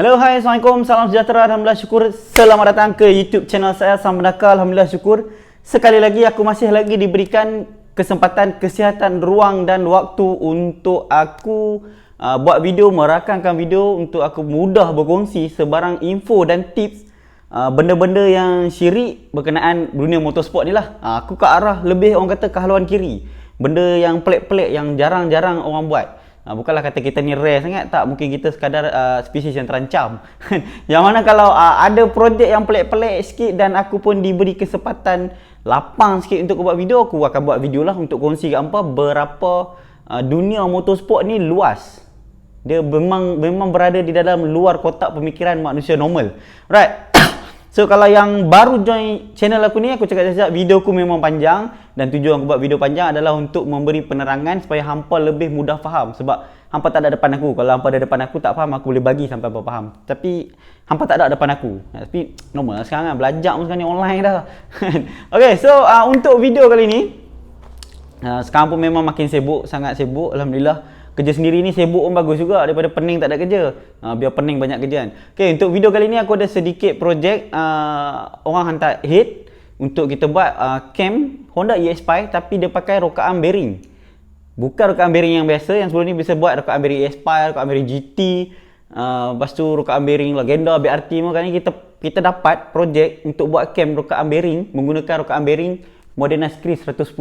Hello, hai, Assalamualaikum, salam sejahtera, Alhamdulillah syukur. Selamat datang ke YouTube channel saya, Sam Menakal, Alhamdulillah syukur. Sekali lagi aku masih lagi diberikan kesempatan, kesihatan, ruang dan waktu untuk aku buat video, merakamkan video untuk aku mudah berkongsi sebarang info dan tips benda-benda yang syirik berkenaan dunia motorsport ni lah. Aku ke arah lebih orang kata ke haluan kiri. Benda yang pelik-pelik yang jarang-jarang orang buat. Bukanlah kata kita ni rare sangat, tak, mungkin kita sekadar spesies yang terancam. Yang mana kalau ada projek yang pelik-pelik sikit dan aku pun diberi kesempatan lapang sikit untuk buat video, aku akan buat video lah untuk kongsi kat hampa berapa dunia motorsport ni luas. Dia memang berada di dalam luar kotak pemikiran manusia normal. Right. So kalau yang baru join channel aku ni, aku cakap sekejap, video aku memang panjang. Dan tujuan aku buat video panjang adalah untuk memberi penerangan supaya hampa lebih mudah faham. Sebab hampa tak ada depan aku. Kalau hampa ada depan aku tak faham, aku boleh bagi sampai hampa faham. Tapi hampa tak ada depan aku. Tapi normal lah sekarang kan, belajar pun sekarang ni online dah. Okay, so untuk video kali ni, sekarang pun memang makin sibuk, sangat sibuk, Alhamdulillah. Kerja sendiri ni sibuk pun bagus juga daripada pening tak ada kerja. Biar pening banyak kerjaan. Okay, untuk video kali ni aku ada sedikit projek. Orang hantar head untuk kita buat cam Honda EX5 tapi dia pakai rokaan bearing. Bukan rokaan bearing yang biasa, yang sebelum ni bisa buat rokaan bearing EX5, rokaan bearing GT, lepas tu rokaan bearing Legenda, BRT. Kali ni kita dapat projek untuk buat cam rokaan bearing menggunakan rokaan bearing Modena Skris 110.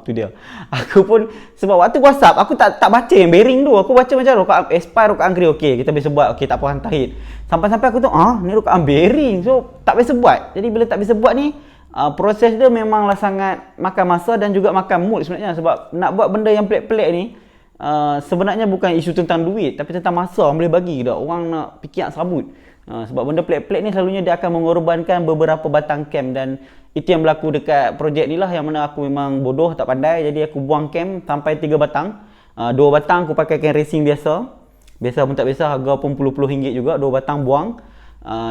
Tu dia. Aku pun sebab waktu WhatsApp aku tak baca yang bearing tu. Aku baca macam rokaan Aspire, rokaan Angry. Okey, kita bisa buat. Okey, tak apa, hantar hit. Sampai-sampai aku tu ni rokaan bearing. So tak bisa buat. Jadi bila tak bisa buat ni, proses dia memanglah sangat makan masa dan juga makan mood sebenarnya. Sebab nak buat benda yang pelik-pelik ni, sebenarnya bukan isu tentang duit, tapi tentang masa orang boleh bagi dah. Orang nak fikir nak serabut. Sebab benda pelik-pelik ni selalunya dia akan mengorbankan beberapa batang cam, dan itu yang berlaku dekat projek ni lah, yang mana aku memang bodoh, tak pandai. Jadi aku buang cam sampai 3 batang. 2 batang aku pakai cam racing biasa. Biasa pun tak biasa, harga pun puluh-puluh ringgit juga. 2 batang buang.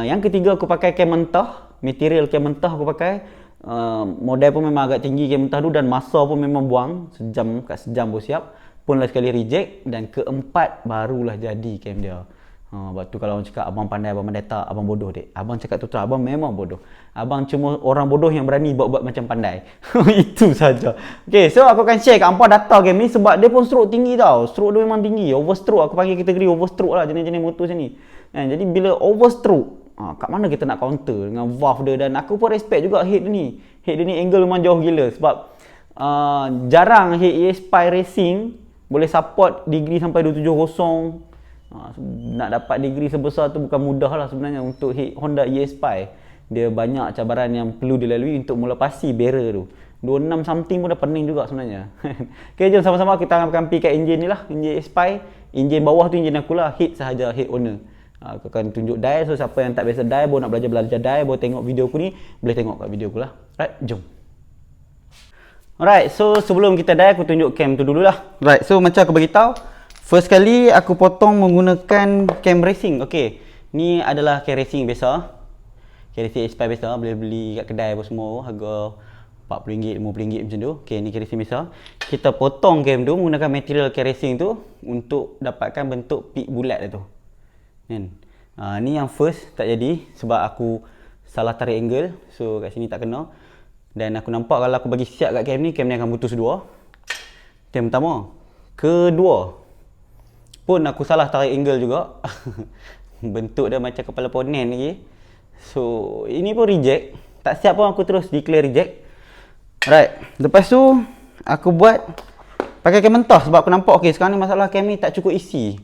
Yang ketiga aku pakai cam mentah. Material cam mentah aku pakai. Model pun memang agak tinggi cam mentah tu, dan masa pun memang buang. Sejam baru siap. Pun lah sekali reject. Dan keempat barulah jadi cam dia. Waktu kalau orang cakap abang pandai, abang pandai, tak, abang bodoh dek. Abang cakap tu, abang memang bodoh. Abang cuma orang bodoh yang berani buat macam pandai. Itu saja. Okay, so aku akan share kat hampa data game ni sebab dia pun stroke tinggi tau. Stroke dia memang tinggi. Overstroke, aku panggil kategori overstroke lah jenis-jenis motor macam ni. Jadi bila overstroke, kat mana kita nak counter dengan valve dia. Dan aku pun respect juga head dia ni. Head dia ni angle memang jauh gila. Sebab jarang head EX5 Racing boleh support degree sampai 270. Nak dapat degree sebesar tu bukan mudah lah sebenarnya untuk Honda EX5. Dia banyak cabaran yang perlu dilalui untuk melepasi barrier tu. 26 something pun dah pening juga sebenarnya. Okay, jom sama-sama kita akan pergi kat enjin ni lah, enjin EX5. Enjin bawah tu enjin aku lah, head sahaja, head owner. Aku akan tunjuk dial, so siapa yang tak biasa dial, baru nak belajar dial, baru tengok video aku ni, boleh tengok kat video aku lah. Right, jom. Alright, so sebelum kita dial, aku tunjuk cam tu dululah. Right, so macam aku beritahu, first kali aku potong menggunakan cam racing. Okey, ni adalah cam racing biasa. Cam racing EX5 biasa, boleh beli kat kedai apa semua, harga RM40, RM50 macam tu. Okey, ni cam racing biasa. Kita potong cam tu menggunakan material cam racing tu untuk dapatkan bentuk peak bulat dia tu. Kan? Ni yang first tak jadi sebab aku salah tarik angle. So kat sini tak kena. Dan aku nampak kalau aku bagi siap kat cam ni akan putus dua. Cam pertama. Kedua, pun aku salah tarik angle juga. Bentuk dia macam kepala ponen lagi. So ini pun reject. Tak siap pun aku terus declare reject. Right, lepas tu aku buat pakai cam mentah sebab aku nampak okey sekarang ni masalah cam ni tak cukup isi.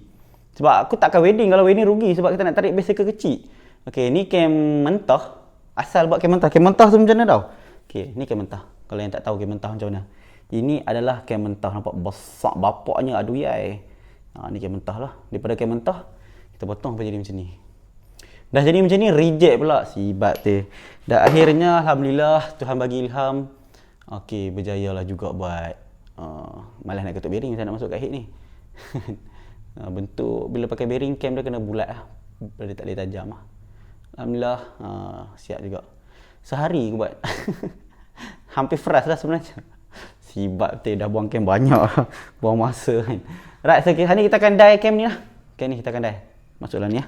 Sebab aku takkan wedding, kalau wedding rugi sebab kita nak tarik bicycle kecil. Okey, ni cam mentah. Asal buat cam mentah. Cam mentah tu macam mana tau? Okey, ni cam mentah. Kalau yang tak tahu cam mentah macam mana. Ini adalah cam mentah, nampak besar bapaknya, aduh yai. Ni cam mentah lah. Daripada cam mentah kita potong sampai jadi macam ni. Dah jadi macam ni, reject pula. Sibat tu. Dan akhirnya alhamdulillah Tuhan bagi ilham. Okey, berjaya lah juga buat. Malas nak ketuk bearing saya nak masuk kat head ni. Bentuk bila pakai bearing cam dia kena bulat lah. Dia tak boleh tajam lah. Alhamdulillah siap juga. Sehari aku buat. Hampir fresh lah sebenarnya. Sibat tu, dah buang cam banyak. Buang masa kan. Right, so hari ni kita akan dye cam ni lah. Cam ni kita akan dye. Masuklah ni lah.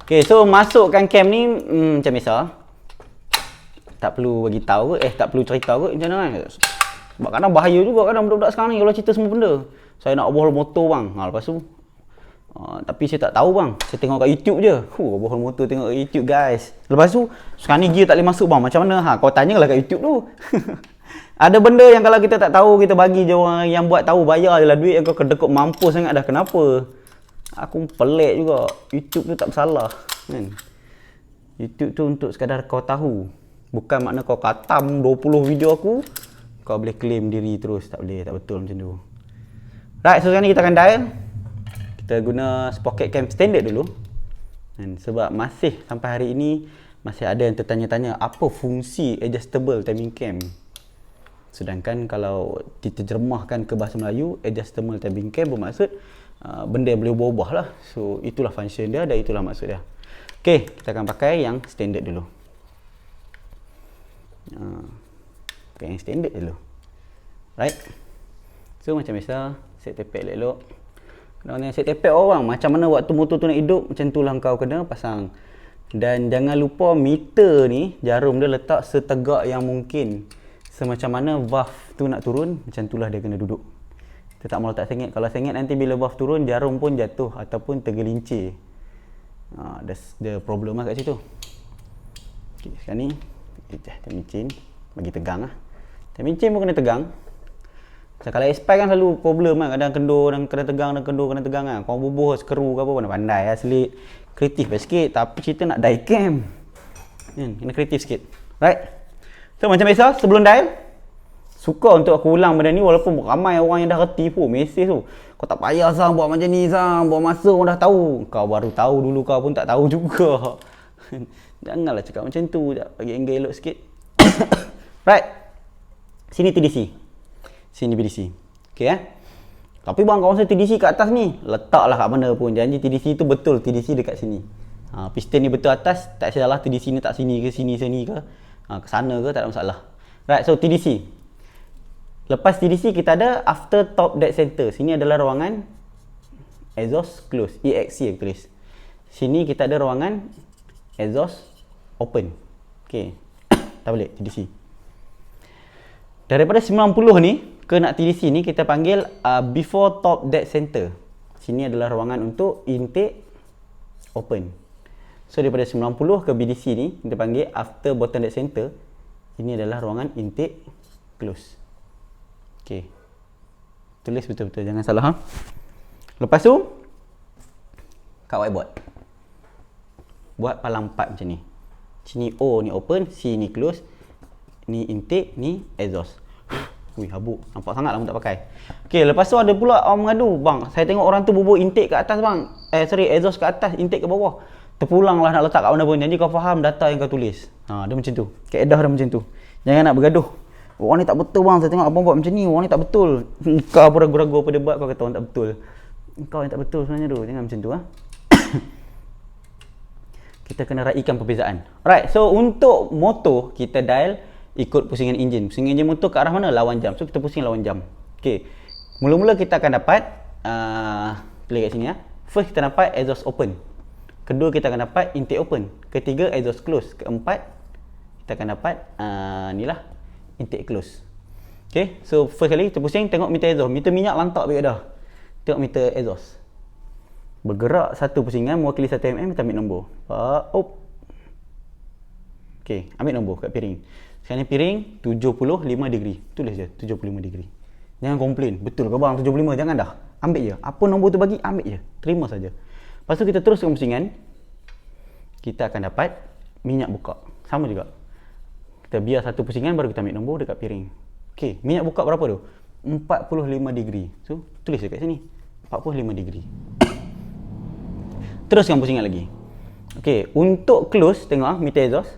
Okay, so masukkan cam ni macam biasa. Tak perlu bagi tahu tak perlu cerita kot macam mana kan. Sebab kadang bahaya juga kadang budak-budak sekarang ni kalau cerita semua benda. Saya nak bohol motor bang. Lepas tu tapi saya tak tahu bang. Saya tengok kat YouTube je. Bohol motor tengok kat YouTube guys. Lepas tu sekarang ni gear tak boleh masuk bang. Macam mana? Kau tanyalah kat YouTube tu. Ada benda yang kalau kita tak tahu, kita bagi je orang yang buat tahu, bayar je lah duit yang kau kedekut mampus sangat dah. Kenapa? Aku pelik juga. YouTube tu tak bersalah kan. YouTube tu untuk sekadar kau tahu. Bukan makna kau katam 20 video aku, kau boleh claim diri terus. Tak boleh, tak betul macam tu. Right, so sekarang ni kita akan dial. Kita guna Pocket Cam standard dulu. Dan sebab masih sampai hari ini masih ada yang tertanya-tanya apa fungsi adjustable timing cam. Sedangkan kalau diterjemahkan ke bahasa Melayu, adjustable timing cam bermaksud benda yang boleh berubah lah. So itulah function dia dan itulah maksud dia. Okay, kita akan pakai yang standard dulu. Pakai yang standard dulu. Right. So macam biasa, set tepek elok-elok. Kalau set tepek orang, macam mana waktu motor tu nak hidup, macam tu lah kau kena pasang. Dan jangan lupa meter ni, jarum dia letak setegak yang mungkin. Semacam mana valve tu nak turun, macam tu lah dia kena duduk. Kita tak mahu letak sengit. Kalau sengit nanti bila valve turun, jarum pun jatuh ataupun tergelincir. That's the problem lah kat situ. Okay, sekarang ni timing bagi tegang lah. Timing chain pun kena tegang. So, kalau expire kan selalu problem kan. Kadang kendur dan kena tegang dan kendur kena tegang kan. Kau bubuh skru ke apa pun pandai lah selit. Kreatif lah sikit. Tapi cerita nak die cam kena kreatif sikit. Right. So macam biasa sebelum dial, suka untuk aku ulang benda ni walaupun ramai orang yang dah reti pun mesej tu. Kau tak payah Sam buat macam ni Sam. Buat masa orang dah tahu. Kau baru tahu dulu, kau pun tak tahu juga. Janganlah cakap macam tu. Bagi angle elok sikit. Right. Sini TDC. Sini BDC. Okay Tapi bang, kawasan TDC kat atas ni, letaklah kat mana pun. Janji TDC tu betul, TDC dekat sini. Piston ni betul atas, tak salah TDC ni tak sini ke sini ke. Ke sana ke, tak ada masalah. Right, so TDC. Lepas TDC kita ada after top dead center. Sini adalah ruangan exhaust close, EXC aku tulis. Sini kita ada ruangan exhaust open. Okay. Tak boleh TDC. Daripada 90 ni ke nak TDC ni kita panggil before top dead center. Sini adalah ruangan untuk intake open. So daripada 90 ke BDC ni kita panggil after bottom dead center. Ini adalah ruangan intake close. Okey. Tulis betul-betul, jangan salah Lepas tu kat whiteboard buat palang 4 macam ni. Sini O ni open, C ni close, ni intake, ni exhaust. Ui, habuk. Nampak sangat lah tak pakai. Okey, lepas tu ada pula orang mengadu, bang, saya tengok orang tu bubuh intake kat atas bang. Exhaust kat atas, intake ke bawah. Terpulang lah nak letak kat mana pun. Jadi kau faham data yang kau tulis. Dia macam tu. Kaedah dia macam tu. Jangan nak bergaduh. Orang ni tak betul bang, saya tengok abang buat macam ni. Orang ni tak betul. Kau apa ragu-ragu apa debat, kau kata orang tak betul. Kau yang tak betul sebenarnya tu. Jangan macam tu Kita kena raikan perbezaan. Alright, so untuk motor kita dial ikut pusingan enjin. Pusingan enjin motor ke arah mana? Lawan jam. So kita pusing lawan jam. Okey. Mula-mula kita akan dapat play kat sini First kita dapat exhaust open. Kedua kita akan dapat intake open. Ketiga exhaust close. Keempat kita akan dapat ni lah intake close. Okey. So first kali kita pusing tengok meter exhaust. Meter minyak lantak baik dah. Tengok meter exhaust. Bergerak satu pusingan mewakili 1 mm, kita ambil nombor. Okey, ambil nombor kat piring. Sekarang ni piring 75 degree. Tulis je 75 degree. Jangan komplain. Betul ke bang 75? Jangan dah. Ambil je. Apa nombor tu bagi, ambil je. Terima saja. Lepas tu kita teruskan pusingan. Kita akan dapat minyak buka. Sama juga. Kita biar satu pusingan baru kita ambil nombor dekat piring. Okey, minyak buka berapa tu? 45 degree. So, tulis je kat sini. 45 degree. Teruskan pusingan lagi. Okey, untuk close tengok meter exhaust.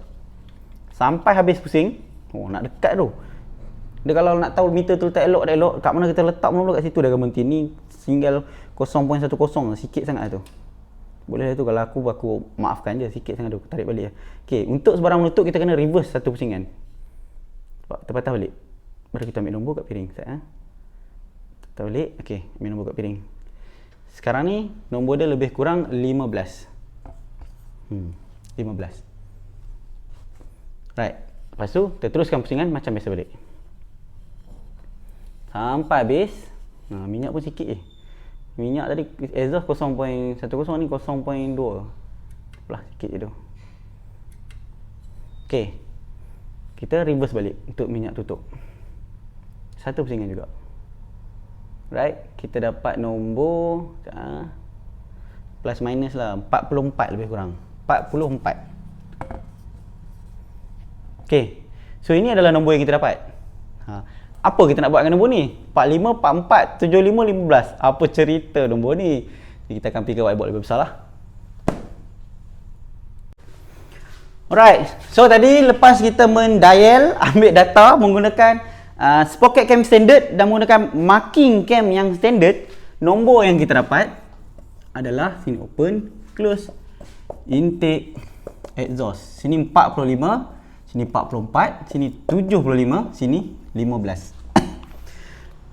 Sampai habis pusing. Nak dekat tu. Dia kalau nak tahu meter tu letak elok tak elok, kat mana kita letak mula kat situ dah berhenti. Ni tinggal 0.10 sikit sangat tu. Boleh tu kalau aku maafkan je sikit sangat tu, tarik balik ya. Okey, untuk sebarang menutup kita kena reverse satu pusingan. Terpatah balik. Baru kita ambil nombor kat piring. Terpatah balik. Okey, ambil nombor kat piring. Sekarang ni nombor dia lebih kurang 15. 15. Right. Lepas tu kita teruskan pusingan macam biasa balik. Sampai habis. Minyak pun sikit je. Minyak tadi exhaust 0.10 ni 0.2. Lah sikit je tu. Okey. Kita reverse balik untuk minyak tutup. Satu pusingan juga. Right, kita dapat nombor plus minus lah 44 lebih kurang. 44. Okey. So ini adalah nombor yang kita dapat. Apa kita nak buat dengan nombor ni? 45, 44, 75, 15. Apa cerita nombor ni? Kita akan pergi ke whiteboard lebih besar lah. Alright. So tadi lepas kita mendial, ambil data menggunakan Sprocket cam standard dan menggunakan marking cam yang standard, nombor yang kita dapat adalah sini open, close, intake, exhaust. Sini 45, sini 44, sini 75, sini 15.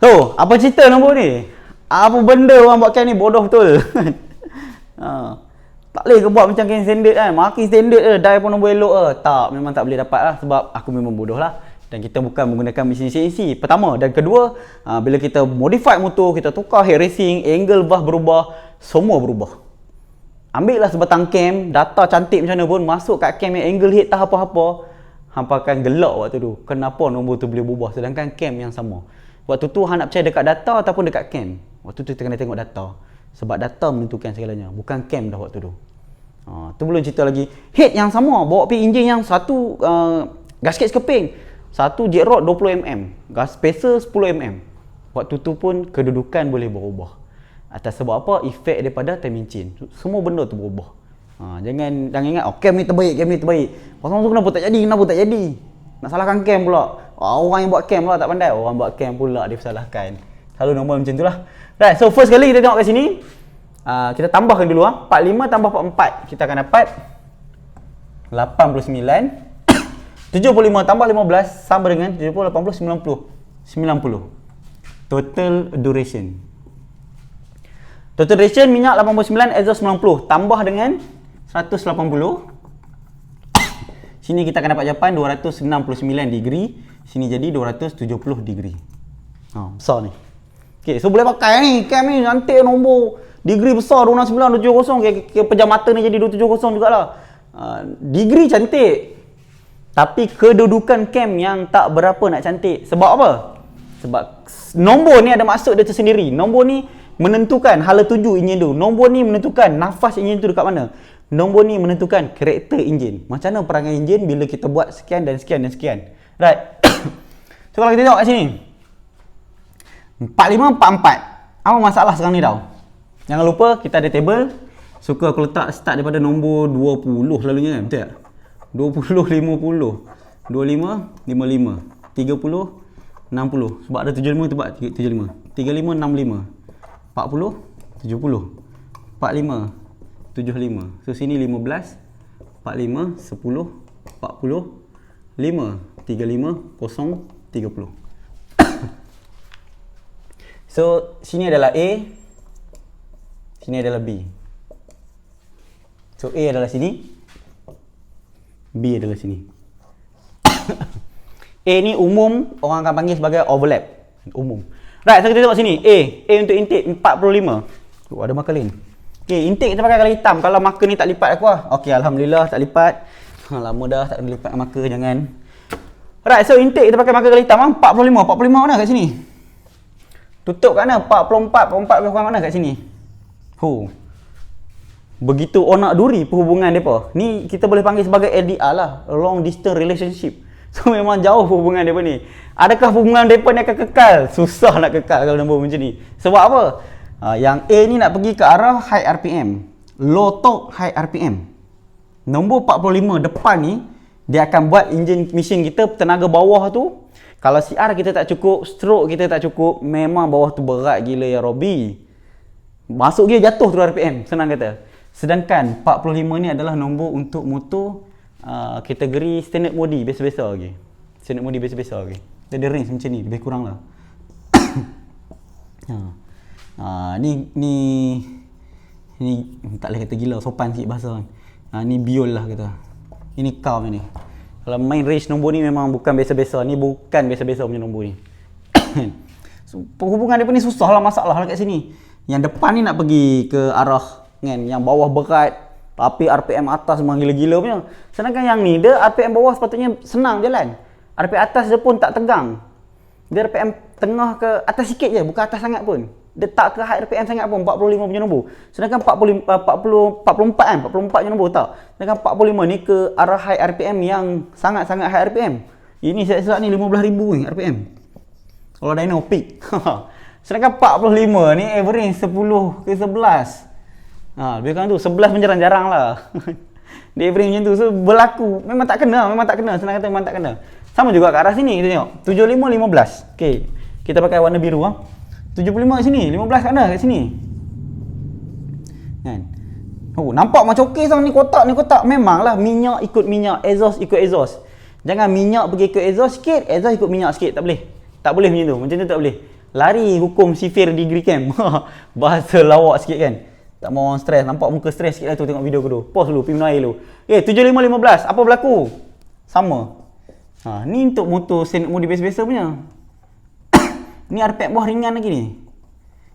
So, apa cerita nombor ni? Apa benda orang buat cam ni bodoh betul. Tak boleh ke buat macam cam standard kan? Marking standard je, dial pun nombor elok ke? Tak, memang tak boleh dapat lah sebab aku memang bodoh lah. Dan kita bukan menggunakan mesin CNC. Pertama dan kedua, bila kita modify motor, kita tukar head racing, angle valve berubah, semua berubah. Ambil lah sebatang cam, data cantik macam mana pun, masuk kat cam yang angle head tak apa-apa, hampa akan gelak waktu tu. Kenapa nombor tu boleh berubah sedangkan cam yang sama? Waktu tu hang nak percaya dekat data ataupun dekat cam? Waktu tu kita kena tengok data. Sebab data menentukan segalanya, bukan cam dah waktu tu. Tu belum cerita lagi. Head yang sama, bawa pergi enjin yang satu gasket sekeping. Satu jet rod 20mm, gas spacer 10mm. Waktu tu pun kedudukan boleh berubah. Atas sebab apa? Efek daripada timing chain. Semua benda tu berubah. Jangan ingat, cam ni terbaik. Pasal tu kenapa tak jadi? Nak salahkan cam pula. Orang yang buat cam pula tak pandai. Orang buat cam pula dia salahkan. Selalu normal macam tu lah. Right, so first kali kita tengok kat sini. Kita tambahkan dulu 45 tambah 44. Kita akan dapat 89. 75 tambah 15 sama dengan 70, 80, 90. Total duration. Total duration minyak 89, exhaust 90. Tambah dengan 180. Sini kita akan dapat jawapan 269 degree. Sini jadi 270 degree. Besar ni. Okay, so boleh pakai ni. Cam ni cantik nombor. Degree besar 269, 270. Pejam mata ni jadi 270 jugalah. Degree cantik. Tapi kedudukan cam yang tak berapa nak cantik. Sebab apa? Sebab nombor ni ada maksud dia tersendiri. Nombor ni menentukan hala tuju enjin tu. Nombor ni menentukan nafas enjin tu dekat mana. Nombor ni menentukan karakter enjin. Macam mana perangai enjin bila kita buat sekian dan sekian dan sekian. Right. So kalau kita tengok kat sini. 45, 44. Apa masalah sekarang ni tau? Jangan lupa kita ada table. Suka aku letak start daripada nombor 20 selalunya kan. Betul tak? 20, 50, 25, 55, 30, 60. Sebab ada 75 tu buat 75. 35, 65, 40, 70, 45, 75. So sini 15, 45, 10, 40, 5, 35, 0, 30. So sini adalah A, sini adalah B. So A adalah sini, B adalah sini. A ni umum, orang akan panggil sebagai overlap. Umum. Right, so kita tengok sini. A untuk intake 45. Ada marker lain. Okay, intake kita pakai kala hitam. Kalau marker ni tak lipat aku lah. Okay, Alhamdulillah tak lipat. Lama dah tak ada lipat marker, jangan. Right, so intake kita pakai marker kala hitam 45. 45 mana kat sini? Tutup kat mana? 44. 44 lebih kurang mana kat sini? Begitu onak duri perhubungan mereka. Ni kita boleh panggil sebagai LDR lah, long distance relationship. So memang jauh hubungan mereka ni. Adakah hubungan mereka ni akan kekal? Susah nak kekal kalau nombor macam ni. Sebab apa? Yang A ni nak pergi ke arah high RPM, low torque high RPM. Nombor 45 depan ni dia akan buat enjin mesin kita tenaga bawah tu, kalau CR kita tak cukup, stroke kita tak cukup, memang bawah tu berat gila ya Robby. Masuk gear jatuh tu RPM, senang kata. Sedangkan 45 ni adalah nombor untuk motor kategori standard modi biasa-biasa lagi. Standard modi biasa-biasa lagi. Dia ada range macam ni, lebih kurang lah. Ni tak boleh kata gila, sopan sikit bahasa kan. Ni biol lah kita. Ini kau ni. Kalau main race nombor ni memang bukan biasa-biasa. Ni bukan biasa-biasa punya nombor ni. So, hubungan dia pun ni susah lah, masalah lah kat sini. Yang depan ni nak pergi ke arah kan, yang bawah berat, tapi RPM atas memang gila-gila punya. Sedangkan yang ni dia RPM bawah sepatutnya senang jalan. RPM atas dia pun tak tegang. Dia RPM tengah ke atas sikit je, bukan atas sangat pun. Dia tak ke high RPM sangat pun, 45 punya nombor. Sedangkan 44 kan, 44 punya nombor tak. Sedangkan 45 ni ke arah high RPM yang sangat-sangat high RPM. Ini saya ni 15,000 ni RPM. Kalau dyno peak. Sedangkan 45 ni average 10 ke 11. Lebih kurang tu 11 pun jarang lah. Dia average macam tu. So berlaku memang tak kena, senang kata memang tak kena. Sama juga ke arah sini kita tengok. 75 15. Okey. Kita pakai warna biru 75 kat sini, 15 kat mana kat sini. Kan? Oh, nampak macam okey sama ni kotak. Memanglah minyak ikut minyak, exhaust ikut exhaust. Jangan minyak pergi ikut exhaust sikit, exhaust ikut minyak sikit, tak boleh. Tak boleh macam tu. Macam tu tak boleh. Lari hukum sifir degree camp. Bahasa lawak sikit kan. Tak mau orang stres, nampak muka stres sikit lah tu tengok video aku tu. Pause dulu, pergi minum air dulu. 75 15, apa berlaku? Sama. Ni untuk motor modi biasa-biasa punya. Ni RPM bawah ringan lagi ni.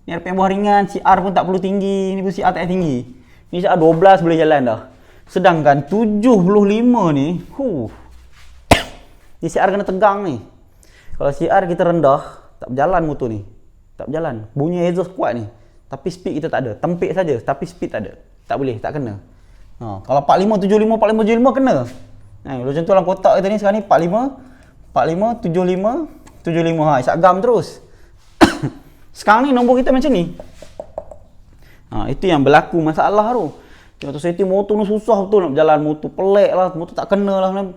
Ni RPM bawah ringan, CR pun tak perlu tinggi, ni pun CR tak tinggi. Ni CR 12 boleh jalan dah. Sedangkan 75 ni, ni CR kena tegang ni. Kalau CR kita rendah, tak berjalan motor ni. Tak berjalan. Bunyi exhaust kuat ni. Tapi speed kita tak ada. Tempik saja tapi speed tak ada. Tak boleh, tak kena. Kalau 45 75 75 kena. Macam tu dalam kotak kita ni sekarang ni 45 75 75 isap gam terus. Sekarang ni nombor kita macam ni. Itu yang berlaku masalah tu. Waktu setting motor ni susah betul nak berjalan motor, pelik lah, motor tak kena lah.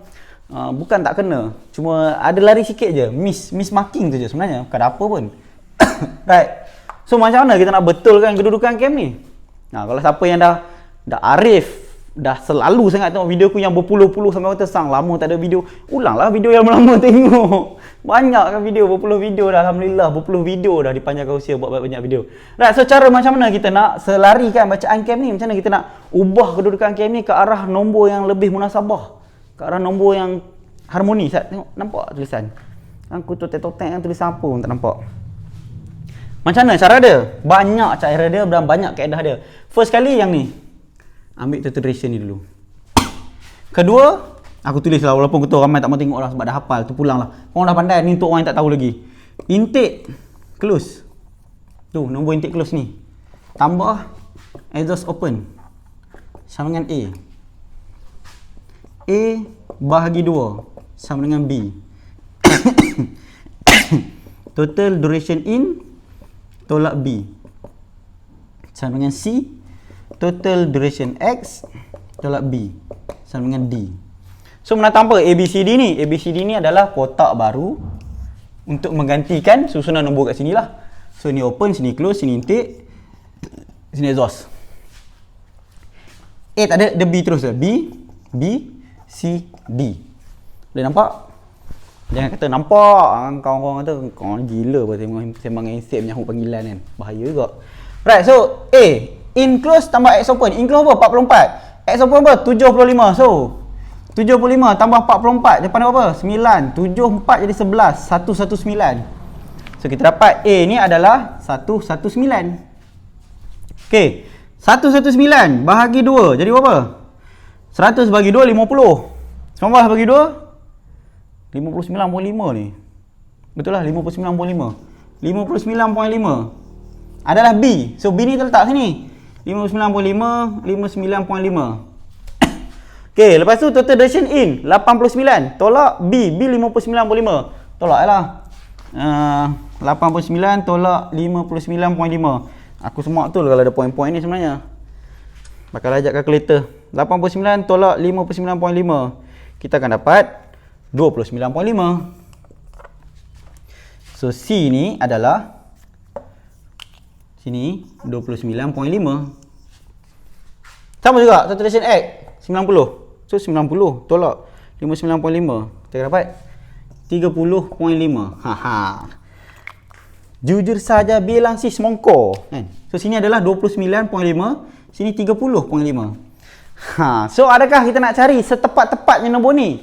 Bukan tak kena, cuma ada lari sikit je, miss marking tu je sebenarnya, bukan ada apa pun. Right. So macam mana kita nak betulkan kedudukan cam ni? Kalau siapa yang dah arif, dah selalu sangat tengok video aku yang berpuluh-puluh sampai kata sang lama tak ada video, ulanglah video yang lama tengok. Banyak kan video, berpuluh video dah, alhamdulillah berpuluh video dah dipanjangkan usia buat banyak video. Right, so cara macam mana kita nak selarikan bacaan cam ni, macam mana kita nak ubah kedudukan cam ni ke arah nombor yang lebih munasabah, ke arah nombor yang harmoni. Tengok, nampak tulisan aku tu tetok-tek kan, tulisan apa pun tak nampak. Macam mana cara dia? Banyak cara dia dan banyak kaedah dia. First kali yang ni, ambil total duration ni dulu. Kedua, aku tulis lah walaupun aku tahu ramai tak mau tengok lah sebab dah hafal, tu pulang lah. Korang dah pandai, ni untuk orang yang tak tahu lagi. Intake close. Tu, nombor intake close ni. Tambah exhaust open. Sama dengan A. A bahagi 2 sama dengan B. Total duration in tolak B sama dengan C. Total duration X tolak B sama dengan D. So menatang apa? ABCD ni. ABCD ni adalah kotak baru untuk menggantikan susunan nombor kat sini lah. So ni open, sini close, sini intake, sini exhaust. A tak ada, dia B terus lah. B, C, D. Boleh nampak? Jangan kata nampak, kawan-kawan kata kau gila apa sembang handset menyahut panggilan kan. Bahaya juga. Right, so A, in close tambah X open. In close apa? 44. X open apa? 75. So 75 tambah 44 depan apa? 9. 74 jadi 11. 119. So kita dapat A ni adalah 119. Okey. 119 bahagi 2 jadi berapa? 100 bagi 2 50. 19 bagi 2 59.5 ni. Betul lah, 59.5. 59.5 adalah B. So B ni terletak sini. 59.5, 59.5. Okey, lepas tu total duration in 89. Tolak B, B 59.5. Tolak lah. 89 tolak 59.5. Aku semak betul kalau ada poin-poin ni sebenarnya. Bakal ajak kalkulator. 89 tolak 59.5. Kita akan dapat 29.5. So C ni adalah sini 29.5. Sama juga saturation X 90. So 90 tolak 59.5. Kita dapat 30.5. Haha. Jujur saja bilang si semongko kan. So sini adalah 29.5, sini 30.5. So adakah kita nak cari setepat-tepatnya nombor ni?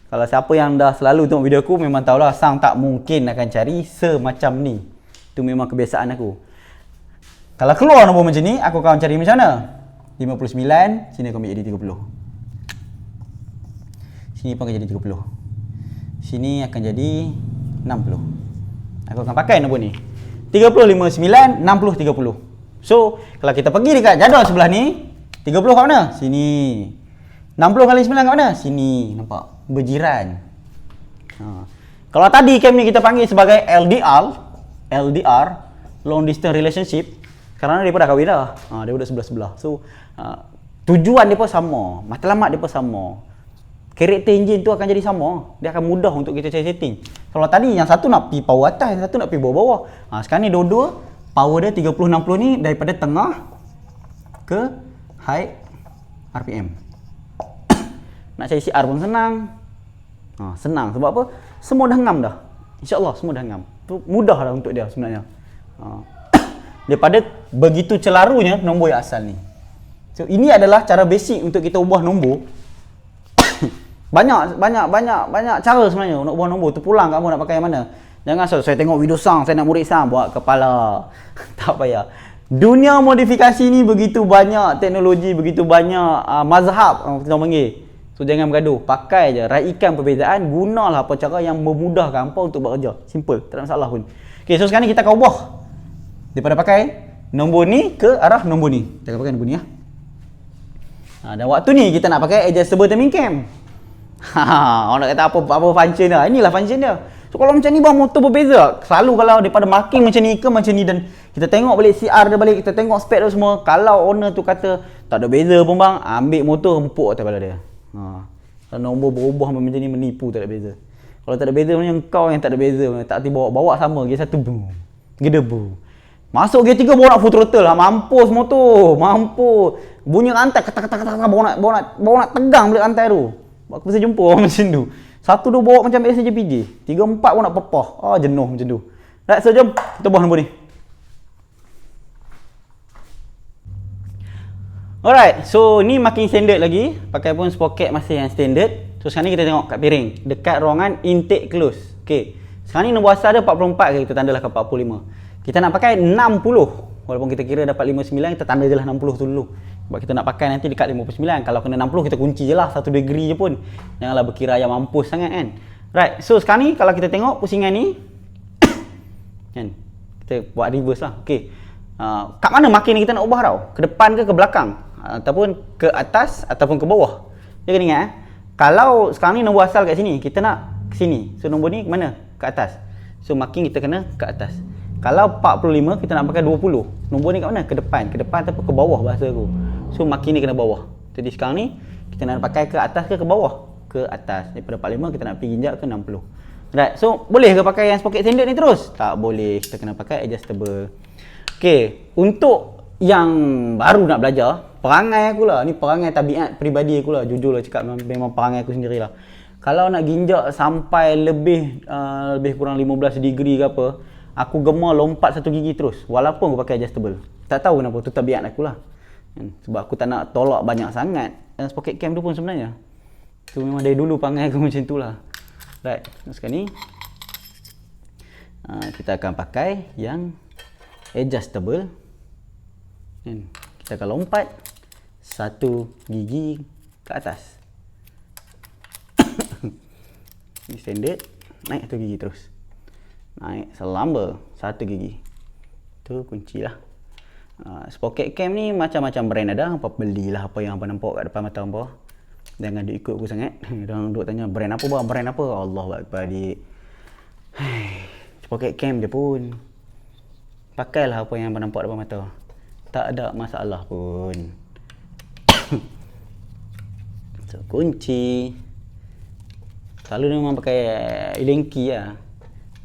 Kalau siapa yang dah selalu tengok video aku memang tahulah Sang tak mungkin akan cari semacam ni. Itu memang kebiasaan aku. Kalau keluar nombor macam ni, aku akan cari macam mana? 59, sini aku ambil jadi 30. Sini pun akan jadi 30. Sini akan jadi 60. Aku akan pakai nombor ni. 30, 59, 60, 30. So, kalau kita pergi dekat jadual sebelah ni, 30 kat mana? Sini. 60 kali 9 kat mana? Sini. Nampak? Berjiran. Kalau tadi cam ni kita panggil sebagai LDR, long distance relationship, sekarang dia pun dah kahwin dah. Dia pun dah sebelah-sebelah. So, tujuan dia pun sama, matlamat dia pun sama. Karakter enjin tu akan jadi sama. Dia akan mudah untuk kita cari setting. Kalau tadi yang satu nak pergi power atas, yang satu nak pergi bawah-bawah. Sekarang ni dua-dua power dia 30-60 ni daripada tengah ke high RPM. Nak cari CR pun senang. Senang sebab apa? Semua dah ngam dah. InsyaAllah semua dah ngam. Tu mudah dah untuk dia sebenarnya. Daripada begitu celarunya nombor yang asal ni. So ini adalah cara basic untuk kita ubah nombor. banyak cara sebenarnya nak ubah nombor. Terpulang kamu nak pakai yang mana. Jangan saya tengok video Sang, saya nak murid Sang buat kepala. Tak payah. Dunia modifikasi ni begitu banyak teknologi, begitu banyak mazhab kita panggil. So jangan bergaduh, pakai je, raikan perbezaan, gunalah apa cara yang memudahkan hangpa untuk bekerja. Simple, tak ada masalah pun. Okey, so sekarang ni kita akan ubah daripada pakai nombor ni ke arah nombor ni. Kita akan pakai nombor ni ya. Dan waktu ni kita nak pakai adjustable timing cam. Orang nak kata apa function dia. Inilah function dia. So kalau macam ni bang, motor berbeza. Selalu kalau daripada marking macam ni ke macam ni, dan kita tengok balik CR dia balik, kita tengok spek dia semua. Kalau owner tu kata tak ada beza pun bang, ambil motor empuk atas kepala dia. Kalau nombor berubah macam ni, menipu, tak ada beza. Kalau tak ada beza macam kau yang tak ada beza, tak tiba bawa sama gear 1 boom. Gedebu. Masuk gear 3 bawa nak full throttle lah, mampus motor, mampus. Bunyi rantai kata bawa nak tegang balik rantai tu. Aku mesti jumpa orang macam tu. 1, 2 bawa macam SJPJ. 3, 4 pun nak pepah. Jenuh macam tu. Right, so jom kita buat nombor ni. Alright, so ni marking standard lagi. Pakai pun sprocket masih yang standard. So sekarang ni kita tengok kat piring, dekat ruangan intake close. Okay, sekarang ni nombor asal dia 44, kita tandalah ke 45. Kita nak pakai 60. Walaupun kita kira dapat 59, kita tanda je lah 60 tu dulu. Sebab kita nak pakai nanti dekat 59. Kalau kena 60, kita kunci je lah 1 degree je pun. Janganlah berkira yang mampus sangat kan. Right, so sekarang ni kalau kita tengok pusingan ni kan, kita buat reverse lah. Okay, kat mana marking ni kita nak ubah tau? Ke depan ke belakang? Ataupun ke atas ataupun ke bawah. Dia kena ingat kalau sekarang ni nombor asal kat sini, kita nak ke sini. So nombor ni ke mana? Ke atas. So marking kita kena ke atas. Kalau 45 kita nak pakai 20. Nombor ni kat mana? Ke depan. Ke depan ataupun ke bawah bahasa aku. So marking ni kena bawah. Jadi sekarang ni kita nak pakai ke atas ke bawah? Ke atas. Daripada 45 kita nak pergi injak ke 60. Right. So boleh ke pakai yang sprocket standard ni terus? Tak boleh. Kita kena pakai adjustable. Okay, untuk yang baru nak belajar, perangai aku lah, ni perangai tabiat peribadi aku lah, jujur lah cakap, memang perangai aku sendirilah. Kalau nak ginjak sampai lebih kurang 15 degree ke apa, aku gemar lompat 1 gigi terus, walaupun aku pakai adjustable. Tak tahu kenapa, tu tabiat aku lah. Sebab aku tak nak tolak banyak sangat. Dan sprocket cam tu pun sebenarnya, tu memang dari dulu perangai aku macam tu lah. Right, sekarang ni kita akan pakai yang adjustable. Kita akan lompat 1 gigi ke atas. Ini standard. Naik 1 gigi terus. Naik selamba 1 gigi. Itu kunci lah. Sprocket cam ni macam-macam brand ada. Apa belilah apa yang apa nampak kat depan mata hampa. Jangan diikut aku sangat. Orang duk tanya brand apa bang? Brand apa? Allahuakbar adik. Sprocket cam je pun. Pakailah apa yang apa nampak depan mata. Tak ada masalah pun. So, kunci. Selalu dia memang pakai linky lah.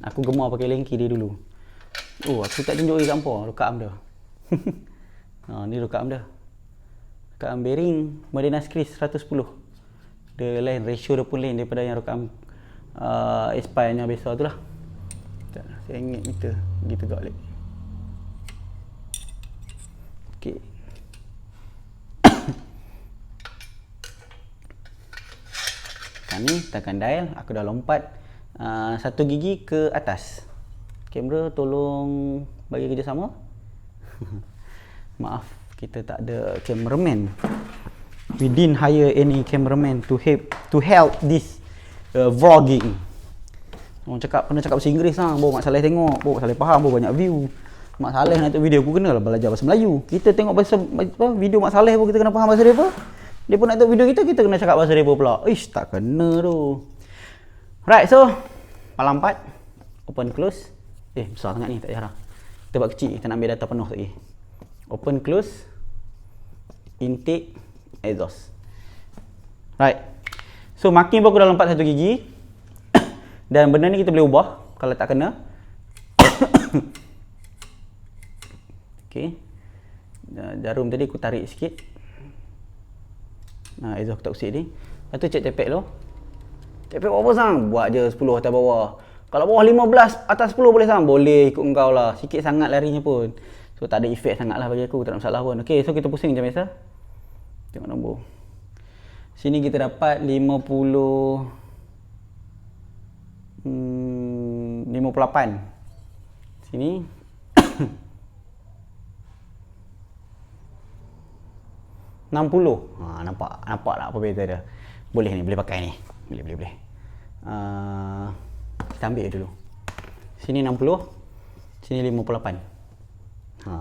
Aku gemar pakai linky dia dulu. Aku tak tunjuk kat hampa rukam dia. Ni rukam dia. Rukam bearing Medinas Chris 110. Dia lain, ratio dia pun lain daripada yang rukam Aspire-nya biasa tu lah. Saya ingat meter. Pergi tegak balik. Okay. Sekarang ni tekan dial, aku dah lompat satu gigi ke atas. Kamera tolong bagi kerjasama. Maaf, kita tak ada cameraman. We didn't hire any cameraman to help this vlogging. Orang pernah cakap bahasa Inggeris lah, baru Mak Saleh tengok, baru Mak Saleh faham, baru banyak view. Mak Saleh nak tengok video aku kena lah belajar bahasa Melayu. Kita tengok video Mak Saleh pun kita kena faham bahasa dia apa. Dia pun nak tengok video kita kena cakap bahasa dia pula. Ish, tak kena tu. Right, so Pala 4 open close. Besar sangat ni, tak payah lah. Kita buat kecil, kita nak ambil data penuh lagi. Open close, intake, exhaust. Right, so makin pun aku dah lompat satu gigi. Dan benda ni kita boleh ubah kalau tak kena. Okay, jarum tadi aku tarik sikit. Exhaust aku tak usik ni. Lepas tu cek tepek tu. Tepek berapa sang? Buat je 10 atas bawah. Kalau bawah 15 atas 10 boleh sang? Boleh, ikut engkau lah. Sikit sangat larinya pun. So tak ada efek sangat lah bagi aku, tak ada masalah pun. Okay, so kita pusing macam biasa. Tengok nombor. Sini kita dapat 58. Sini 60. Nampak tak apa beza dia. Boleh ni, boleh pakai ni. Boleh. Kita ambil dulu. Sini 60, sini 58.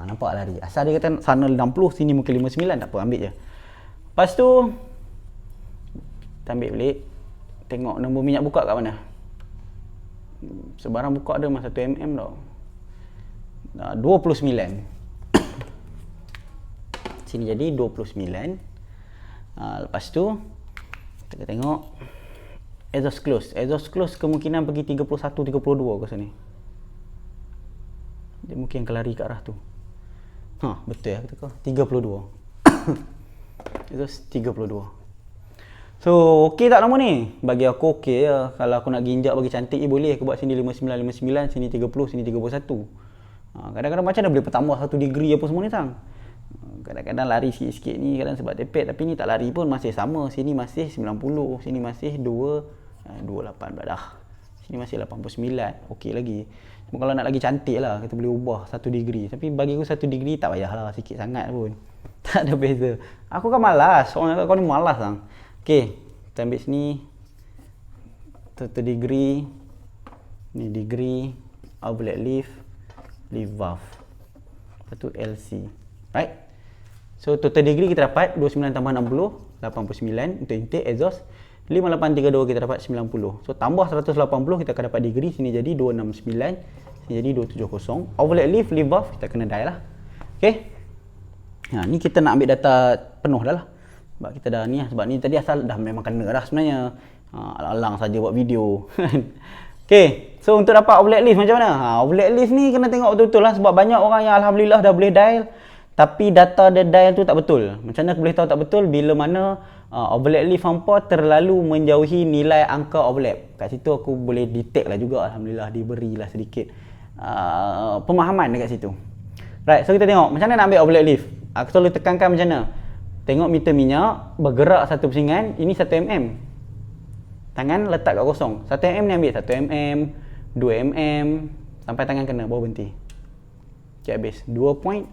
Nampak lari. Asal dia kata sana 60, sini mungkin 59, tak apa, ambil je. Lepas tu kita ambil balik. Tengok nombor minyak buka kat mana. Sebarang buka dia masa 1 mm tau. 29. Sini jadi 29. Lepas tu kita tengok exhaust close. Exhaust close kemungkinan pergi 31, 32 ke sana. Dia mungkin akan lari ke arah tu. Betul ya, kata kau 32. Exhaust 32. So okey tak nombor ni? Bagi aku okey ya. Kalau aku nak ginjak bagi cantik boleh aku buat sini 59, 59, sini 30, sini 31. Kadang-kadang macam dah boleh bertambah 1 degree apa semua ni tang. Kadang-kadang lari sikit-sikit ni, kadang sebab tepek, tapi ni tak lari pun masih sama. Sini masih 90, sini masih 28 pula dah. Sini masih 89. Okey lagi. Cuma kalau nak lagi cantik lah, kita boleh ubah 1 degree. Tapi bagi aku 1 degree tak payahlah, sikit sangat pun. Tak ada beza. Aku kan malas. Orang kata kau ni malas tang. Okey, kita ambil sini 1 degree. Ni degree, outlet leaf valve. Lepas tu LC. Right? So total degree kita dapat 29 tambah 60, 89 untuk intake exhaust. 5832 kita dapat 90. So tambah 180 kita akan dapat degree. Sini jadi 269, sini jadi 270. Outlet leaf valve kita kena dial lah. Okay, ni kita nak ambil data penuh dah lah. Sebab kita dah ni lah. Sebab ni tadi asal dah memang kena dah sebenarnya. Alang-alang saja buat video. Okay, so untuk dapat outlet leaf macam mana? Outlet leaf ni kena tengok betul-betul lah. Sebab banyak orang yang alhamdulillah dah boleh dial, tapi data dia dial tu tak betul. Macam mana aku boleh tahu tak betul? Bila mana overlap leaf hampa terlalu menjauhi nilai angka overlap. Kat situ aku boleh detect lah juga. Alhamdulillah diberilah sedikit pemahaman dekat situ. Right, so kita tengok macam mana nak ambil overlap leaf. Aku selalu tekankan macam mana. Tengok meter minyak bergerak satu pusingan. Ini 1 mm. Tangan letak kat kosong. 1 mm ni ambil 1 mm, 2 mm sampai tangan kena, baru berhenti. Okay, habis 2.6.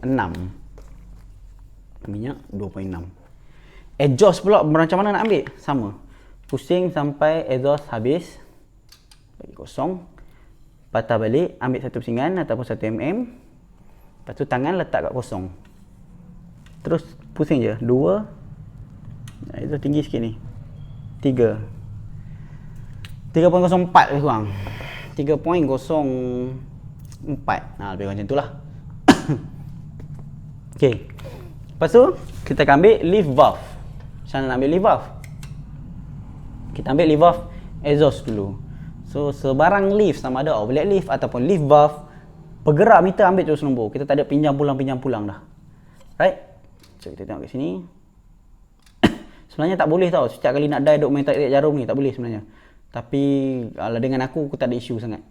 Minyak 2.6. Exhaust pula macam mana nak ambil? Sama. Pusing sampai exhaust habis. Bagi kosong. Patah balik, ambil satu pusingan ataupun 1 mm. Lepas tu tangan letak kat kosong. Terus pusing je. 2. Itu tinggi sikit ni. 3. 3.04 lebih kurang. 3.04. Lebih kurang macam tu lah. Okay. Lepas tu kita akan ambil leaf valve. Macam mana nak ambil leaf valve? Kita ambil leaf valve exhaust dulu. So sebarang leaf, sama ada overlap leaf ataupun leaf valve, bergerak meter ambil terus nombor. Kita tak ada pinjam pulang dah. Right? So kita tengok kat sini. Sebenarnya tak boleh tau. Setiap kali nak dial duk main tarik jarum ni, tak boleh sebenarnya. Tapi kalau dengan aku tak ada isu sangat.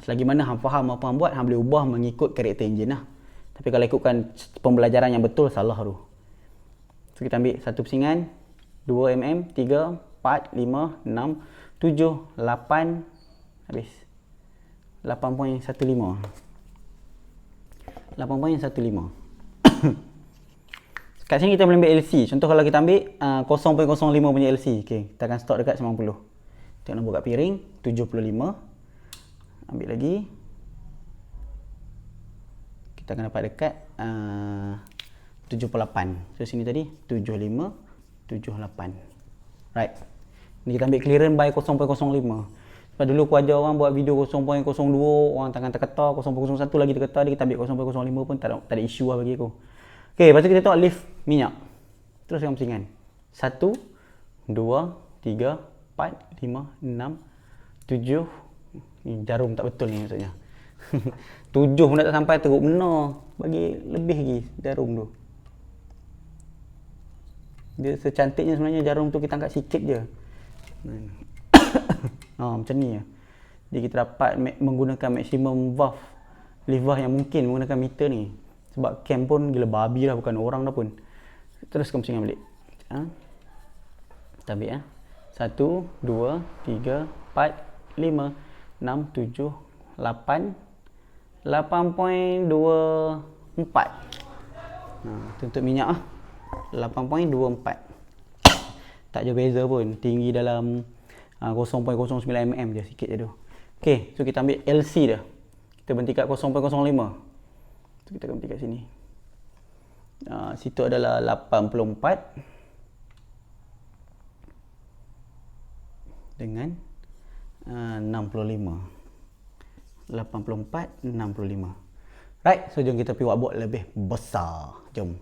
Selagi mana hang faham apa hang buat, hang boleh ubah mengikut karakter enjin lah. Tapi kalau ikutkan pembelajaran yang betul, salah tu. So kita ambil satu pusingan, 2 mm, 3, 4, 4, 5, 6, 7, 8. Habis. 8.15. 8.15. Kat sini kita boleh ambil LC. Contoh kalau kita ambil 0.05 punya LC. Okay, kita akan stop dekat 90. Tengok nombor kat piring. 75. Ambil lagi. Kita akan dapat dekat 78. So sini tadi 75, 78. Right. Ni kita ambil clearance by 0.05. Sebab dulu aku ajar orang buat video 0.02, orang tangan terketar, 0.01 lagi terketar, dia kita ambil 0.05 pun tak ada isu lah bagi aku. Okey, lepas tu kita tengok lift minyak. Teruskan pusingan. 1, 2, 3, 4, 5, 6, 7. Ni jarum tak betul ni maksudnya. 7 pun tak sampai, teruk benar. Bagi lebih lagi jarum tu. Dia secantiknya sebenarnya jarum tu kita angkat sikit je. Macam ni je. Jadi kita dapat menggunakan maksimum valve, lift valve yang mungkin menggunakan meter ni. Sebab cam pun gila babi lah, bukan orang dah pun. Teruskan pusingan balik. Kita ambil 1, 2, 3, 4, 5, 6, 7, 8, 8.24. Untuk minyak 8.24. Tak jauh beza pun, tinggi dalam 0.09 mm je, sikit je tu. Okey, so kita ambil LC dia. Kita berhenti kat 0.05. So kita akan berhenti kat sini. Situ adalah 84 dengan 65. 84, 65. Right, so jom kita pergi buat lebih besar. Jom.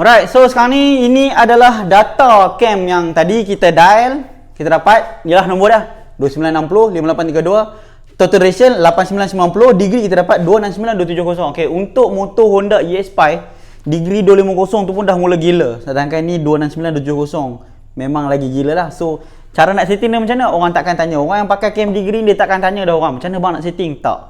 Alright, so sekarang ni ini adalah data cam yang tadi kita dial. Kita dapat, ialah nombor dah 2960, 5832. Total duration 8990, degree kita dapat 269270. Okey, untuk motor Honda ES5, degree 250 tu pun dah mula gila. Sedangkan ni 269270. Memang lagi gila lah. So, cara nak setting dia macam mana? Orang takkan tanya. Orang yang pakai cam degree dia takkan tanya dah orang. Macam mana bang nak setting? Tak.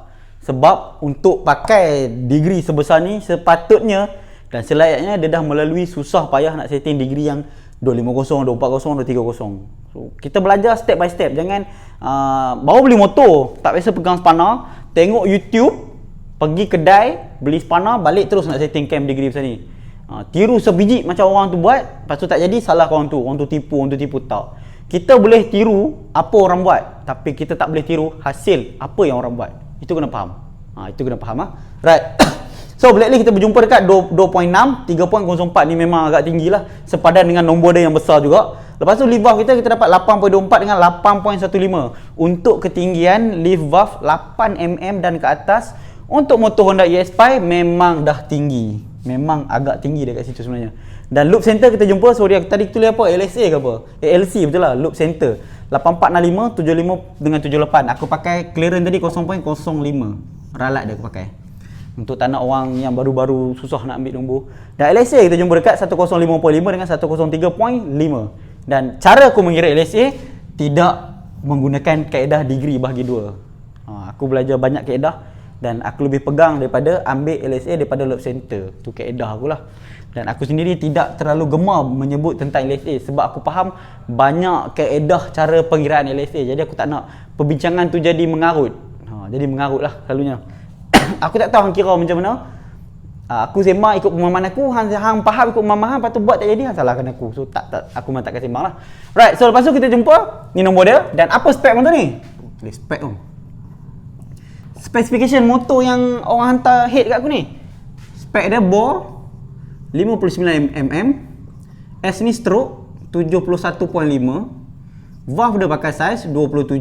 Sebab untuk pakai degree sebesar ni sepatutnya dan selayaknya dia dah melalui susah payah nak setting degree yang 250, 240, 230. So, kita belajar step by step. Jangan baru beli motor, tak biasa pegang spanner, tengok YouTube, pergi kedai, beli spanner, balik terus nak setting cam degree macam ni. Tiru sebiji macam orang tu buat, lepas tu tak jadi, salah orang tu tipu, tak. Kita boleh tiru apa orang buat, tapi kita tak boleh tiru hasil apa yang orang buat. Itu kena faham. Itu kena faham. Right. So, blacklist kita berjumpa dekat 2.6, 3.04 ni memang agak tinggi lah. Sepadan dengan nombor dia yang besar juga. Lepas tu lift valve kita dapat 8.24 dengan 8.15. Untuk ketinggian lift valve 8mm dan ke atas. Untuk motor Honda ES5 memang dah tinggi. Memang agak tinggi dekat situ sebenarnya. Dan loop center kita jumpa, sorry tadi tulis apa? LSA ke apa? LC betul lah, loop center. 8465, 75 dengan 78. Aku pakai clearance tadi 0.05. Ralat dia aku pakai. Untuk tak nak orang yang baru-baru susah nak ambil nombor. Dan LSA kita jumpa dekat 105.5 dengan 103.5. Dan cara aku mengira LSA tidak menggunakan kaedah degree bahagi 2. Aku belajar banyak kaedah dan aku lebih pegang daripada ambil LSA daripada loop center. Tu kaedah aku lah. Dan aku sendiri tidak terlalu gemar menyebut tentang LSA sebab aku faham banyak kaedah cara pengiraan LSA. Jadi aku tak nak perbincangan tu jadi mengarut. Jadi mengarut lah selalunya. Aku tak tahu hang kira macam mana. Aku sembang ikut pemahaman aku, hang faham ikut pemahaman, lepas tu buat tak jadi, hang salahkan aku. So tak aku memang takkan sembang lah. Right, so lepas tu kita jumpa ni nombor dia dan apa spek motor ni? Tulis spek tu. Specification motor yang orang hantar head kat aku ni. Spek dia bore 59mm, S ni stroke 71.5, valve dia pakai size 27,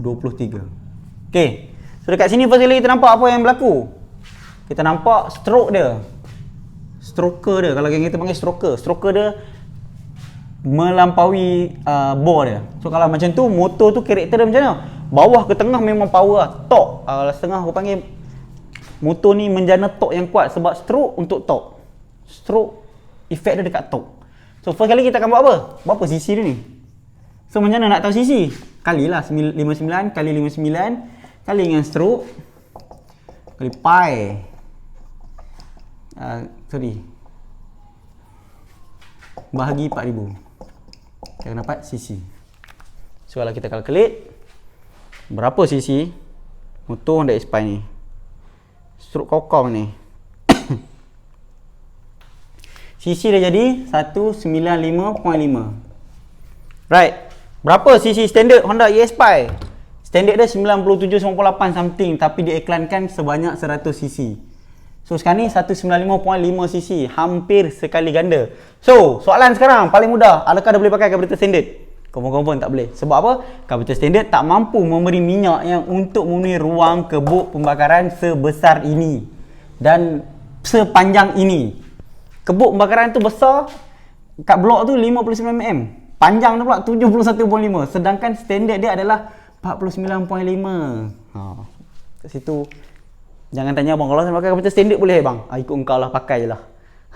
23. Okey. So dekat sini first kali kita nampak apa yang berlaku. Kita nampak stroke dia. Stroker dia, kalau kita panggil stroker. Stroker dia melampaui bore dia. So kalau macam tu, motor tu karakter dia macam mana? Bawah ke tengah memang power lah. Torque. Kalau setengah aku panggil motor ni menjana torque yang kuat. Sebab stroke untuk torque. Stroke efek dia dekat torque. So first kali kita akan buat apa? Berapa cc dia ni? So macam mana nak tahu cc? Kalilah 59 kali 59 kali dengan stroke kali pi. Sorry. bahagi 4000. Kita akan dapat cc. So kalau kita calculate berapa cc motor Honda Aspire ni, stroke kokong ni, cc dia jadi 195.5. Right. Berapa cc standard Honda Aspire? Standard dia 97.98 something, tapi dia iklankan sebanyak 100 cc. So sekarang ni 195.5 cc, hampir sekali ganda. So soalan sekarang paling mudah, adakah dia boleh pakai karburator standard? Confirm tak boleh. Sebab apa? Karburator standard tak mampu memberi minyak yang untuk memenuhi ruang kebuk pembakaran sebesar ini dan sepanjang ini. Kebuk pembakaran tu besar, kat blok tu 59 mm, panjang tu pula 71.5, sedangkan standard dia adalah 49.5. Kat situ jangan tanya abang, kalau saya pakai komputer standard boleh bang? Ikut engkau lah, pakai je lah.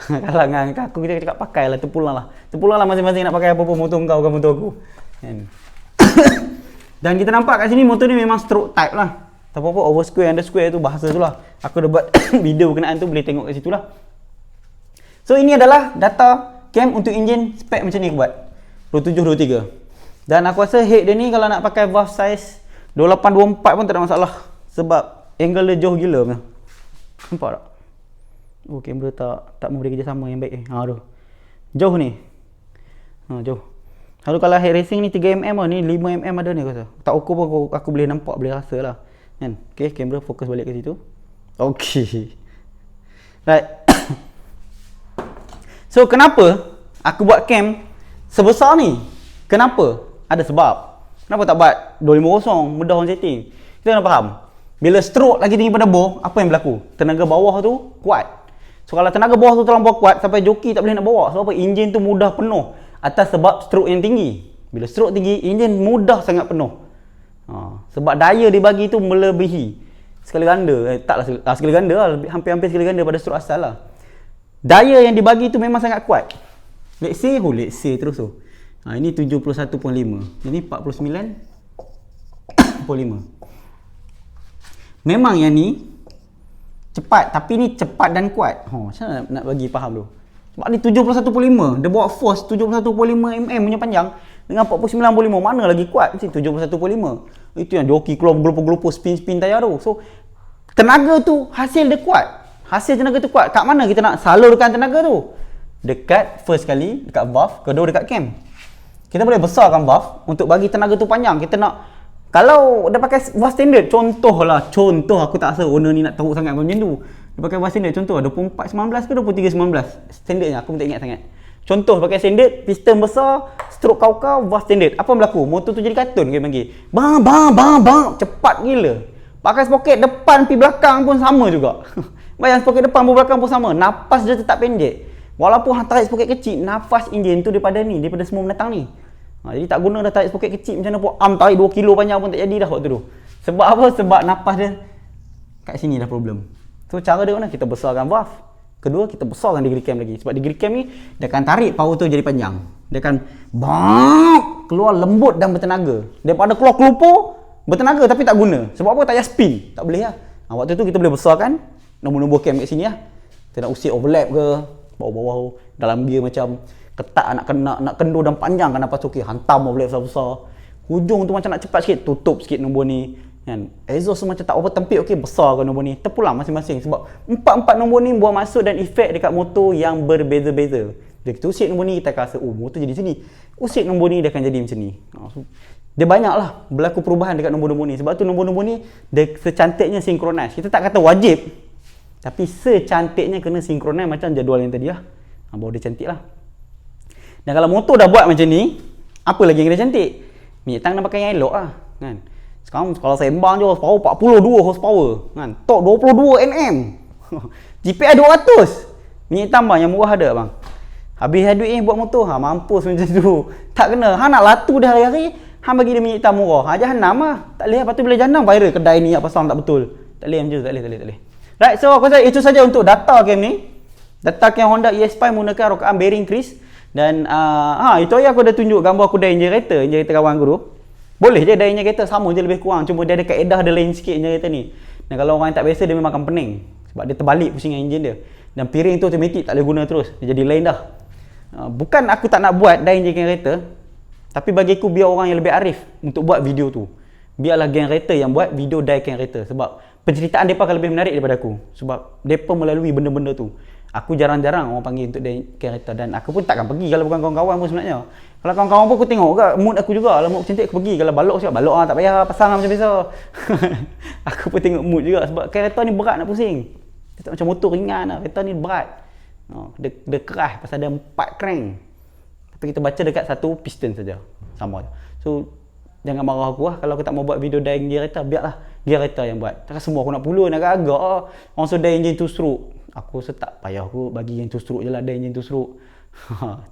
Kalau dengan aku, kita cakap pakai lah, terpulang lah masing-masing nak pakai apa-apa, motor engkau bukan motor aku. Dan kita nampak kat sini motor ni memang stroke type lah. Tak apa-apa, over square, under square tu bahasa tu lah. Aku dah buat video berkenaan tu, boleh tengok kat situ lah. So ini adalah data cam untuk enjin spek macam ni aku buat, 2723. Dan aku rasa head dia ni kalau nak pakai valve size 2824 pun tak ada masalah, sebab angle dia jauh gila punya. Nampak tak? Oh, kamera tak memberi kerjasama yang baik. Tu. Jauh ni. Jauh. Lalu kalau head racing ni 3mm lah, ni 5mm ada ni aku rasa. Tak ukur pun aku boleh nampak, boleh rasa lah. Kan? Okay, kamera fokus balik ke situ. Okay. Right. So, kenapa aku buat cam sebesar ni? Kenapa? Ada sebab. Kenapa tak buat 250, mudah orang setting? Kita kena faham. Bila stroke lagi tinggi pada bore, apa yang berlaku? Tenaga bawah tu kuat. So kalau tenaga bawah tu terlampau kuat sampai joki tak boleh nak bawa. Sebab apa? Enjin tu mudah penuh atas sebab stroke yang tinggi. Bila stroke tinggi, enjin mudah sangat penuh. Sebab daya dibagi tu melebihi sekali ganda. Taklah sekali ganda lah, hampir-hampir sekali ganda pada stroke asal lah. Daya yang dibagi tu memang sangat kuat. Let's say terus tu. Ini 71.5. Ini 49.5. Memang yang ni cepat, tapi ni cepat dan kuat. Macam mana nak bagi faham tu? Sebab ni 71.5, dia bawa force 71.5 mm punya panjang dengan 49.5, mana lagi kuat? Mesti 71.5. Itu yang joki keluar gelopo-gelopo, spin tayar tu. So tenaga tu hasil dia kuat. Hasil tenaga tu kuat. Kat mana kita nak salurkan tenaga tu? Dekat first kali dekat valve, kedua dekat cam. Kita boleh besarkan valve untuk bagi tenaga tu panjang. Kita nak, kalau dia pakai valve standard, contoh aku tak rasa owner ni nak teruk sangat macam tu. Dia pakai valve standard, contoh 2419 ke 2319 standardnya, aku pun tak ingat sangat. Contoh pakai standard, piston besar, stroke kau-kau, valve standard. Apa yang berlaku? Motor tu jadi kartun ke panggil. Bang, cepat gila. Pakai sprocket depan pi belakang pun sama juga. Bayang sprocket depan pun belakang pun sama. Nafas dia tetap pendek. Walaupun hang tarik sprocket kecil, nafas enjin tu daripada semua menatang ni. Jadi tak guna dah tarik sprocket kecil macam mana pun, tarik 2 kilo panjang pun tak jadi dah waktu tu. Sebab apa? Sebab nafas dia kat sini dah problem. So cara dia mana? Kita besarkan valve. Kedua, kita besarkan degree cam lagi. Sebab degree cam ni dia akan tarik power tu jadi panjang. Dia akan keluar lembut dan bertenaga. Daripada keluar kelupo bertenaga tapi tak guna. Sebab apa? Tak payah spin. Tak boleh lah. Waktu tu kita boleh besarkan nombor-nombor cam kat sini lah. Kita nak usik overlap ke, bawah-bawah dalam gear macam ketat, nak kendur dan panjang kan nafas okey, hantam overlap besar-besar. Hujung tu macam nak cepat sikit, tutup sikit nombor ni. Kan? Exhaust tu macam tak over tempit, okey, besarkan nombor ni. Terpulang masing-masing sebab empat nombor ni buat masuk dan efek dekat motor yang berbeza-beza. Jadi kita usik nombor ni, kita akan rasa, motor jadi sini. Usik nombor ni, dia akan jadi macam ni. So, dia banyak lah berlaku perubahan dekat nombor-nombor ni. Sebab tu nombor-nombor ni dia secantiknya synchronize. Kita tak kata wajib, tapi secantiknya kena synchronize macam jadual yang tadi lah. Baru dia cantik lah. Dan kalau motor dah buat macam ni, apa lagi yang kena cantik? Minyak tang nak pakai yang elok lah, kan? Sekarang kalau sembang je horsepower 42 horsepower, kan? Torque 22 Nm. GPI 200. Minyak tambah yang murah ada bang. Habis duit buat motor, mampus macam tu. Tak kena. Hang nak latu dah hari-hari, hang bagi dia minyak tambah murah. Jahanam lah. Tak boleh. Lepas tu bila jahanam viral kedai ni apa pasal tak betul. Tak boleh macam tu, tak boleh. Right, so aku rasa itu saja untuk data cam ni. Data cam Honda Aspire menggunakan rokaan bearing crease. Dan itu aja aku dah tunjuk gambar aku dah injector kawan aku tu. Boleh je dah injector sama je lebih kurang, cuma dia ada kaedah dia lain sikit injector ni. Dan kalau orang yang tak biasa, dia memang akan pening sebab dia terbalik pusingan enjin dia. Dan piring tu automatik tak boleh guna terus, dia jadi lain dah. Bukan aku tak nak buat dah enjin kereta, tapi bagi aku biar orang yang lebih arif untuk buat video tu. Biarlah generator yang buat video die generator, sebab penceritaan mereka akan lebih menarik daripada aku, sebab mereka melalui benda-benda tu. Aku jarang-jarang orang panggil untuk die generator, dan aku pun takkan pergi kalau bukan kawan-kawan pun sebenarnya. Kalau kawan-kawan pun aku tengok ke mood aku juga, kalau mood cantik aku pergi. Kalau balok cakap balok tak payah pasang macam biasa. Aku pun tengok mood juga, sebab kereta ni berat nak pusing. Dia tak macam motor ringan lah, kereta ni berat. Dia keras pasal ada 4 crank. Tapi kita baca dekat satu piston saja, sama. So jangan marah aku lah kalau aku tak mau buat video die generator. Biarlah generator yang buat. Takkan semua aku nak pulun agak-agak orang so die engine 2 stroke. Aku rasa tak payah aku bagi yang 2 stroke je lah, die engine 2 stroke.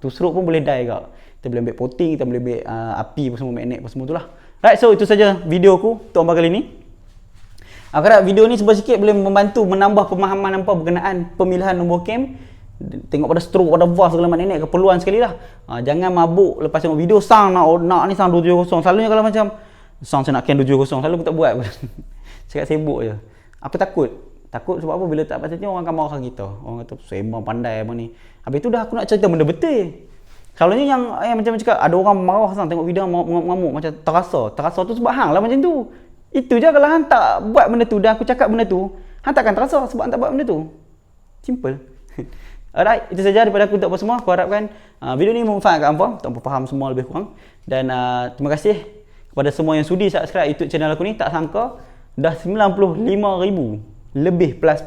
2 stroke pun boleh die kak. Kita boleh ambil potting, kita boleh ambil api apa semua, magnet apa semua tu lah. Right, so itu saja video aku untuk kali ni. Aku harap video ni sebab sikit boleh membantu menambah pemahaman hampa berkenaan pemilihan nombor cam. Tengok pada stroke, pada valve segala macam ni, keperluan sekali lah. Jangan mabuk lepas tengok video sang nak ni sang 270. Selalunya kalau macam sang saya nak cam 270, selalu aku tak buat. Cakap sibuk je. Aku takut sebab apa, bila tak patutnya orang akan marah kita. Orang kata sembang pandai abang ni. Habis tu dah aku nak cerita benda betul. Selalunya yang macam cakap ada orang marah sang tengok video mengamuk macam terasa tu sebab hang lah macam tu. Itu je, kalau hang tak buat benda tu dan aku cakap benda tu, hang takkan terasa sebab hang tak buat benda tu. Simple. Alright, itu saja daripada aku untuk apa semua. Aku harapkan video ni memanfaatkan hampa, untuk faham semua lebih kurang. Dan terima kasih kepada semua yang sudi subscribe YouTube channel aku ni. Tak sangka dah 95,000 lebih plus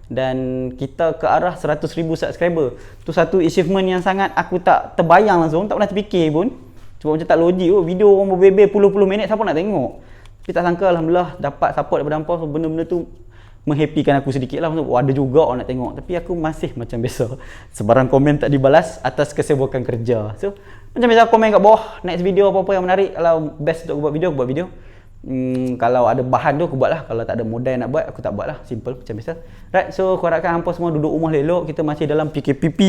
dan kita ke arah 100,000 subscriber. Tu satu achievement yang sangat aku tak terbayang langsung, tak pernah terfikir pun. Sebab macam tak logik video orang berbebe puluh-puluh minit, siapa nak tengok. Tapi tak sangka alhamdulillah dapat support daripada hampa. So benda-benda tu menghappykan aku sedikit lah. Ada juga orang nak tengok, tapi aku masih macam biasa, sebarang komen tak dibalas atas kesibukan kerja. So macam biasa, komen kat bawah next video apa-apa yang menarik. Kalau best untuk aku buat video, aku buat video. Kalau ada bahan tu aku buat lah. Kalau tak ada modal nak buat, aku tak buat lah. Simple macam biasa. Right, so aku harapkan hampa semua duduk rumah elok. Kita masih dalam PKP.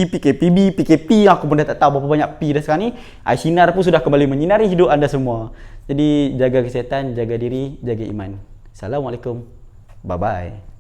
Aku pun dah tak tahu berapa banyak P dah sekarang ni. Sinar pun sudah kembali menyinari hidup anda semua. Jadi jaga kesihatan, jaga diri, jaga iman. Assalamualaikum. Bye-bye.